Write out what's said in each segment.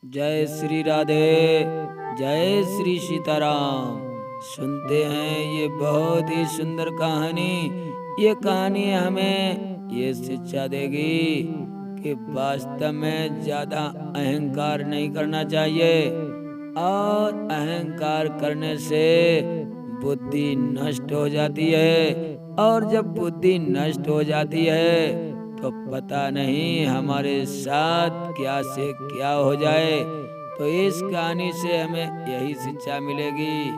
जय श्री राधे, जय श्री सीताराम। सुनते हैं ये बहुत ही सुंदर कहानी। ये कहानी हमें ये शिक्षा देगी कि वास्तव में ज्यादा अहंकार नहीं करना चाहिए, और अहंकार करने से बुद्धि नष्ट हो जाती है। और जब बुद्धि नष्ट हो जाती है तो पता नहीं हमारे साथ क्या से क्या हो जाए। तो इस कहानी से हमें यही शिक्षा मिलेगी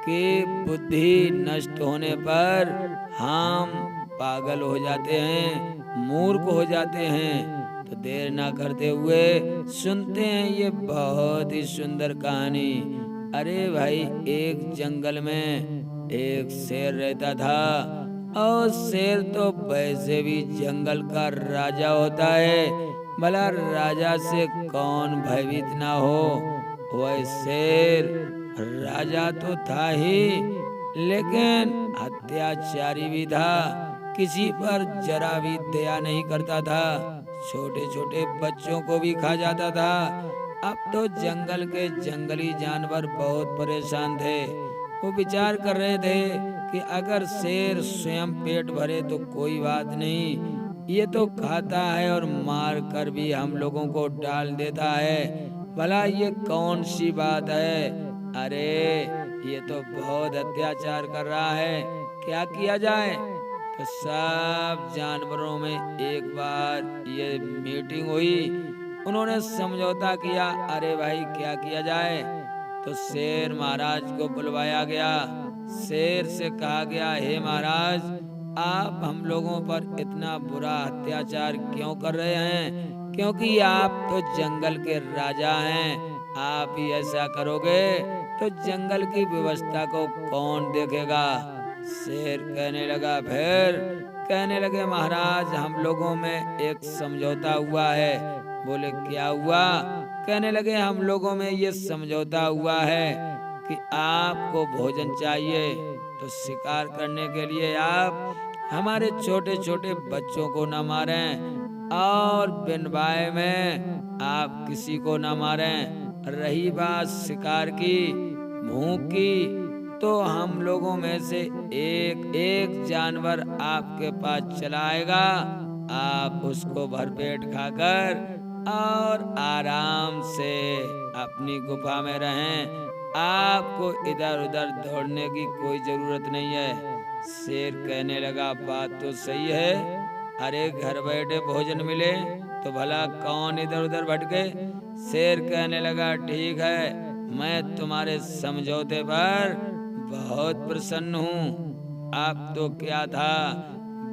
कि बुद्धि नष्ट होने पर हम पागल हो जाते हैं, मूर्ख हो जाते हैं। तो देर ना करते हुए सुनते हैं ये बहुत ही सुंदर कहानी। अरे भाई, एक जंगल में एक शेर रहता था, और शेर तो वैसे भी जंगल का राजा होता है। भला राजा से कौन भयभीत ना हो। वह शेर राजा तो था ही, लेकिन अत्याचारी भी था। किसी पर जरा भी दया नहीं करता था, छोटे छोटे बच्चों को भी खा जाता था। अब तो जंगल के जंगली जानवर बहुत परेशान थे। वो विचार कर रहे थे कि अगर शेर स्वयं पेट भरे तो कोई बात नहीं, ये तो खाता है और मार कर भी हम लोगों को डाल देता है। भला ये कौन सी बात है। अरे ये तो बहुत अत्याचार कर रहा है, क्या किया जाए। तो सब जानवरों में एक बार ये मीटिंग हुई। उन्होंने समझौता किया, अरे भाई क्या किया जाए। तो शेर महाराज को बुलवाया गया। शेर से कहा गया, हे महाराज, आप हम लोगों पर इतना बुरा अत्याचार क्यों कर रहे हैं? क्योंकि आप तो जंगल के राजा हैं। आप ही ऐसा करोगे तो जंगल की व्यवस्था को कौन देखेगा। शेर कहने लगा, फिर कहने लगे, महाराज हम लोगों में एक समझौता हुआ है। बोले क्या हुआ? कहने लगे, हम लोगों में ये समझौता हुआ है कि आपको भोजन चाहिए, तो शिकार करने के लिए आप हमारे छोटे छोटे बच्चों को न मारें, और बिन बाय में आप किसी को न मारें। रही बात शिकार की, भूख की, तो हम लोगों में से एक एक जानवर आपके पास चला आएगा। आप उसको भरपेट खाकर और आराम से अपनी गुफा में रहें। आपको इधर उधर दौड़ने की कोई जरूरत नहीं है। शेर कहने लगा, बात तो सही है। अरे घर बैठे भोजन मिले तो भला कौन इधर उधर भटके। शेर कहने लगा, ठीक है, मैं तुम्हारे समझौते पर बहुत प्रसन्न हूँ। अब तो क्या था,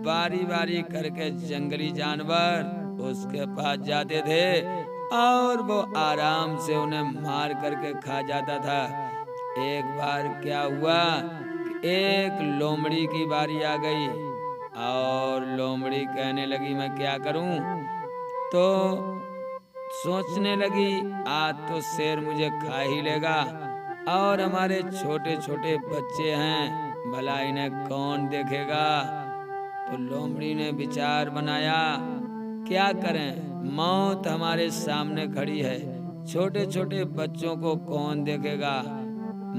बारी बारी करके जंगली जानवर उसके पास जाते थे और वो आराम से उन्हें मार करके खा जाता था। एक बार क्या हुआ कि एक लोमड़ी की बारी आ गई, और लोमड़ी कहने लगी, मैं क्या करूं। तो सोचने लगी, आज तो शेर मुझे खा ही लेगा, और हमारे छोटे छोटे बच्चे हैं, भला इन्हें कौन देखेगा। तो लोमड़ी ने विचार बनाया, क्या करें, मौत हमारे सामने खड़ी है, छोटे छोटे बच्चों को कौन देखेगा।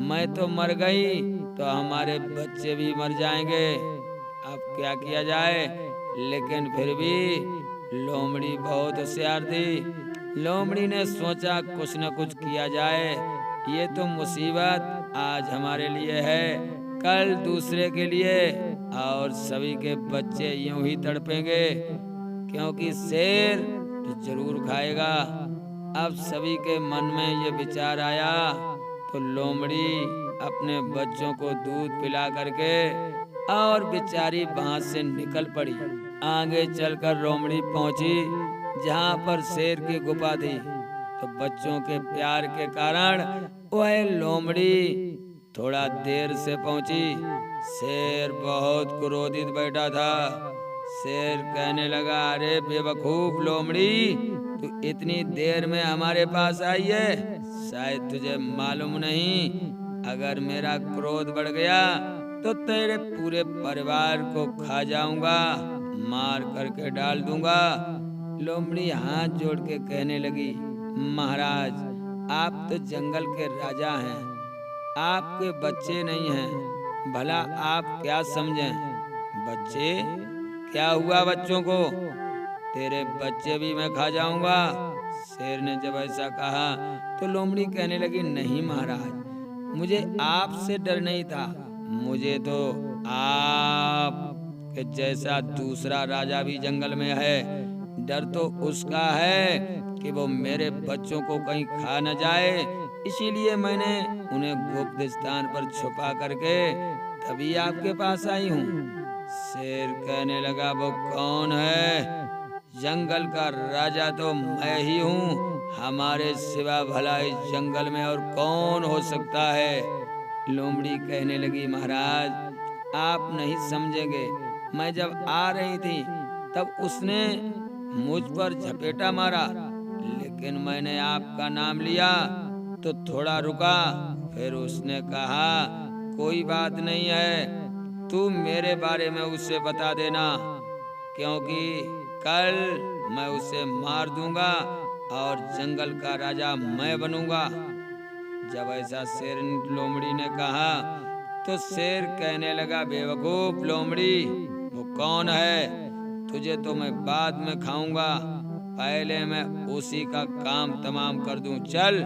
मैं तो मर गई तो हमारे बच्चे भी मर जाएंगे। अब क्या किया जाए। लेकिन फिर भी लोमड़ी बहुत होशियार थी। लोमड़ी ने सोचा कुछ न कुछ किया जाए। ये तो मुसीबत आज हमारे लिए है, कल दूसरे के लिए, और सभी के बच्चे यूं ही तड़पेंगे, क्योंकि शेर तो जरूर खाएगा। अब सभी के मन में ये विचार आया, तो लोमड़ी अपने बच्चों को दूध पिला करके और बेचारी वहां से निकल पड़ी। आगे चलकर लोमड़ी पहुंची जहां पर शेर की गुफा थी। तो बच्चों के प्यार के कारण वह लोमड़ी थोड़ा देर से पहुंची। शेर बहुत क्रोधित बैठा था। शेर कहने लगा, अरे बेवकूफ लोमड़ी, तू इतनी देर में हमारे पास आई है, शायद तुझे मालूम नहीं, अगर मेरा क्रोध बढ़ गया तो तेरे पूरे परिवार को खा जाऊंगा, मार करके डाल दूंगा। लोमड़ी हाथ जोड़ के कहने लगी, महाराज आप तो जंगल के राजा हैं, आपके बच्चे नहीं हैं, भला आप क्या समझें? बच्चे? क्या हुआ बच्चों को? तेरे बच्चे भी मैं खा जाऊंगा। शेर ने जब ऐसा कहा तो लोमड़ी कहने लगी, नहीं महाराज, मुझे आपसे डर नहीं था, मुझे तो आप के जैसा दूसरा राजा भी जंगल में है, डर तो उसका है कि वो मेरे बच्चों को कहीं खा न जाए, इसीलिए मैंने उन्हें गुप्त स्थान पर छुपा करके तभी आपके पास आई हूँ। शेर कहने लगा, वो कौन है? जंगल का राजा तो मैं ही हूँ, हमारे सिवा भला इस जंगल में और कौन हो सकता है? लोमड़ी कहने लगी, महाराज आप नहीं समझेंगे, मैं जब आ रही थी तब उसने मुझ पर झपेटा मारा, लेकिन मैंने आपका नाम लिया तो थोड़ा रुका, फिर उसने कहा कोई बात नहीं है, तू मेरे बारे में उसे बता देना, क्योंकि कल मैं उसे मार दूंगा और जंगल का राजा मैं बनूंगा। जब ऐसा शेर लोमड़ी ने कहा तो शेर कहने लगा, बेवकूफ लोमड़ी, वो कौन है? तुझे तो मैं बाद में खाऊंगा, पहले मैं उसी का काम तमाम कर दूं। चल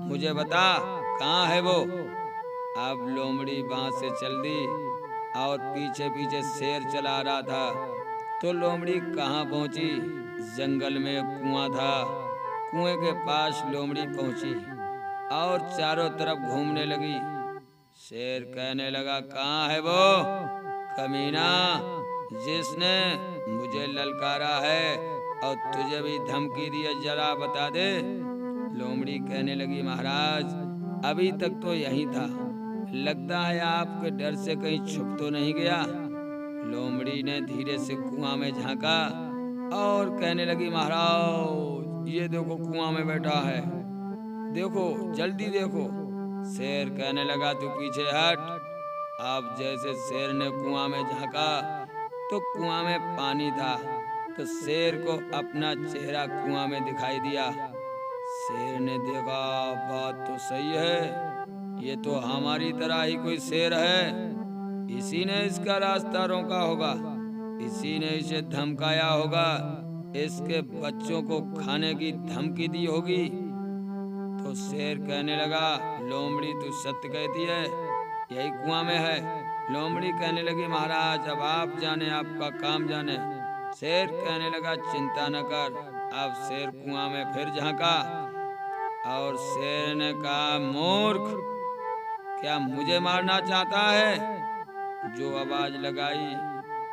मुझे बता, कहाँ है वो? अब लोमड़ी वहां से चल दी और पीछे पीछे शेर चला रहा था। तो लोमड़ी कहाँ पहुंची? जंगल में एक कुआं था, कुएं के पास लोमड़ी पहुंची और चारों तरफ घूमने लगी। शेर कहने लगा, कहाँ है वो कमीना जिसने मुझे ललकारा है और तुझे भी धमकी दी है, जरा बता दे। लोमड़ी कहने लगी, महाराज अभी तक तो यहीं था, लगता है आपके डर से कहीं छुप तो नहीं गया। लोमड़ी ने धीरे से कुआं में झांका और कहने लगी, महाराज ये देखो कुआं में बैठा है, देखो जल्दी देखो। शेर कहने लगा, तू पीछे हट। अब जैसे शेर ने कुआं में झांका तो कुआं में पानी था, तो शेर को अपना चेहरा कुआं में दिखाई दिया। शेर ने देखा, बात तो सही है, ये तो हमारी तरह ही कोई शेर है, इसी ने इसका रास्ता रोका होगा, इसी ने इसे धमकाया होगा, इसके बच्चों को खाने की धमकी दी होगी। तो शेर कहने लगा, लोमड़ी तू सत्य कहती है, यही कुआं में है। लोमड़ी कहने लगी, महाराज अब आप जाने, आपका काम जाने। शेर कहने लगा, चिंता न कर। अब शेर कुआं में फिर झांका और शेर ने कहा, मूर्ख, क्या मुझे मारना चाहता है? जो आवाज लगाई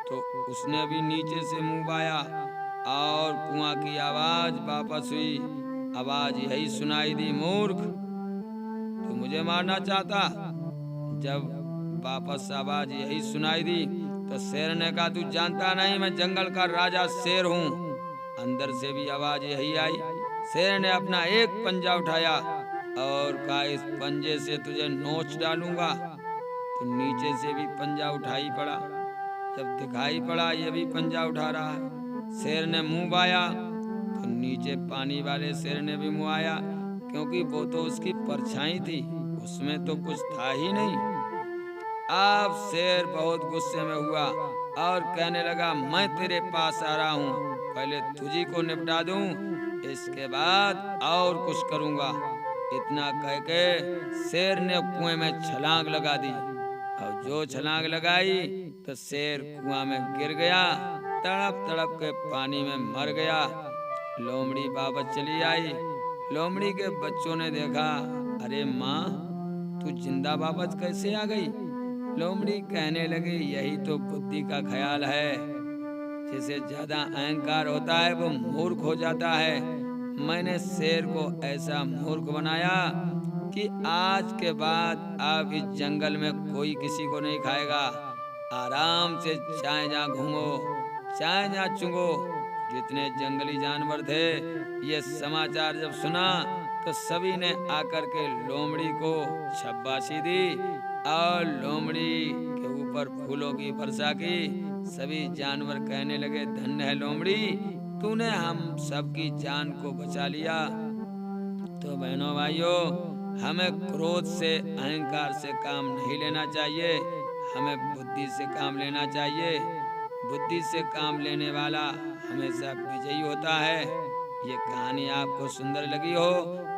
तो उसने भी नीचे से मुंह बाया और कुआं की आवाज वापस हुई। आवाज यही सुनाई दी, मूर्ख, तू मुझे मारना चाहता? जब वापस आवाज यही सुनाई दी तो शेर ने कहा, तू जानता नहीं मैं जंगल का राजा शेर हूँ। अंदर से भी आवाज यही आई। शेर ने अपना एक पंजा उठाया और कहा, इस पंजे से तुझे नोच डालूंगा। तो नीचे से भी पंजा उठाई पड़ा। जब दिखाई पड़ा ये भी पंजा उठा रहा है, शेर ने मुंह बाया तो नीचे पानी वाले शेर ने भी मुंह आया, क्योंकि वो तो उसकी परछाई थी, उसमें तो कुछ था ही नहीं। अब शेर बहुत गुस्से में हुआ और कहने लगा, मैं तेरे पास आ रहा हूँ, पहले तुझी को निपटा दूं, इसके बाद और कुछ करूंगा। इतना कह के शेर ने कुएं में छलांग लगा दी और जो छलांग लगाई तो शेर कुआं में गिर गया, तड़प तड़प के पानी में मर गया। लोमड़ी वापस चली आई। लोमड़ी के बच्चों ने देखा, अरे माँ तू जिंदा वापस कैसे आ गई? लोमड़ी कहने लगी, यही तो बुद्धि का ख्याल है, जिसे ज्यादा अहंकार होता है वो मूर्ख हो जाता है। मैंने शेर को ऐसा मूर्ख बनाया कि आज के बाद अब इस जंगल में कोई किसी को नहीं खाएगा। आराम से चाहे जहाँ घूमो, चाहे जहाँ चुंगो। जितने जंगली जानवर थे ये समाचार जब सुना तो सभी ने आकर के लोमड़ी को शाबाशी दी और लोमड़ी के ऊपर फूलों की वर्षा की। सभी जानवर कहने लगे, धन्य है लोमड़ी, तूने हम सबकी जान को बचा लिया। तो बहनों भाइयों, हमें क्रोध से, अहंकार से काम नहीं लेना चाहिए, हमें बुद्धि से काम लेना चाहिए। बुद्धि से काम लेने वाला हमेशा विजयी होता है। ये कहानी आपको सुंदर लगी हो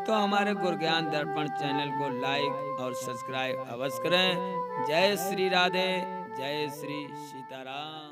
तो हमारे गुरज्ञान दर्पण चैनल को लाइक और सब्सक्राइब अवश्य करें। जय श्री राधे, जय श्री सीताराम।